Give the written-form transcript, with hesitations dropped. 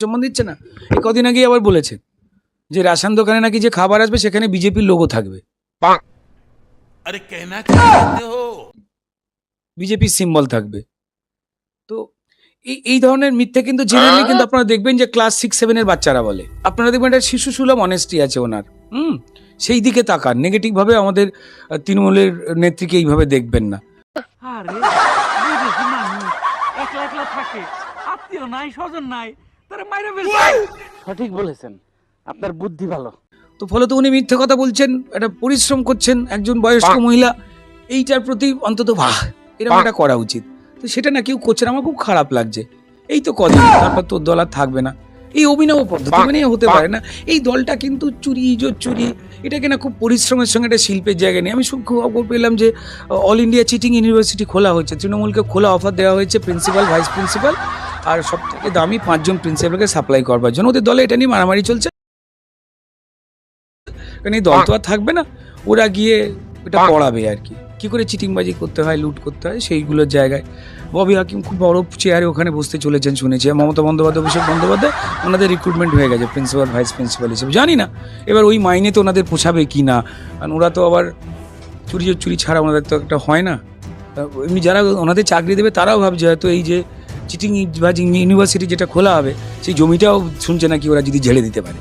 সম্মান দিচ্ছে না। এই কদিন আগেই আবার বলেছে যে রেশন দোকানে নাকি যে খাবার আসবে সেখানে বিজেপির লোগো থাকবে, अरे कहना क्या चाहते हो? বিজেপির সিম্বল থাকবে। তো এই ধরনের মিথ্যে কিন্তু জেনারেলি কিন্তু আপনারা দেখবেন যে ক্লাস 6-7 এর বাচ্চারা বলে। আপনারা দেখবেন একটা শিশু সুলভ অনেস্টি আছে ওনার। সেই দিকে তাকান, নেগেটিভ ভাবে আমাদের তৃণমূলের নেত্রীকে এইভাবে দেখবেন না। আরে বিদেশি মানুষ একলা একলা থাকে, আত্মীয় নাই, স্বজন নাই, তারা মাইরা ফেলছে। সঠিক বলেছেন, আপনার বুদ্ধি ভালো। তো ফলত উনি মিথ্যে কথা বলছেন, একটা পরিশ্রম করছেন, একজন বয়স্ক মহিলা, এইটার প্রতি অন্তত এরকম একটা করা উচিত। তো সেটা না কেউ করছেন, আমার খুব খারাপ লাগছে। এই তো কদিন, তারপর তোর দল আর থাকবে না। এই অভিনব পদ্ধতি মানে হতে পারে না। এই দলটা কিন্তু চুরি চুরি এটাকে না খুব পরিশ্রমের সঙ্গে একটা শিল্পের জায়গায় নিয়ে আমি খবর পেলাম যে অল ইন্ডিয়া চিটিং ইউনিভার্সিটি খোলা হয়েছে, তৃণমূলকে খোলা অফার দেওয়া হয়েছে প্রিন্সিপাল, ভাইস প্রিন্সিপাল আর সব থেকে দামি 5 জন প্রিন্সিপালকে সাপ্লাই করবার জন্য। ওদের দলে এটা নিয়ে মারামারি চলছে, কারণ এই দল তো আর থাকবে না, ওরা গিয়ে এটা পড়াবে আর কি, কি করে চিটিংবাজি করতে হয়, লুট করতে হয় সেইগুলোর জায়গায়। ববি হাকিম খুব বড় চেয়ারে ওখানে বসতে চলেছেন শুনেছি। মমতা বন্দ্যোপাধ্যায়, অভিষেক বন্দ্যোপাধ্যায় ওনাদের রিক্রুটমেন্ট হয়ে গেছে প্রিন্সিপাল, ভাইস প্রিন্সিপাল হিসেবে। জানি না এবার ওই মাইনে তো ওনাদের পোষাবে কি না, কারণ ওরা তো আবার চুরি ছাড়া ওনাদের তো একটা হয় না। এমনি যারা ওনাদের চাকরি দেবে তারাও ভাবছে হয়তো এই যে চিটিং বাজি ইউনিভার্সিটি যেটা খোলা হবে সেই জমিটাও শুনছে নাকি ওরা যদি ঝেড়ে দিতে পারে।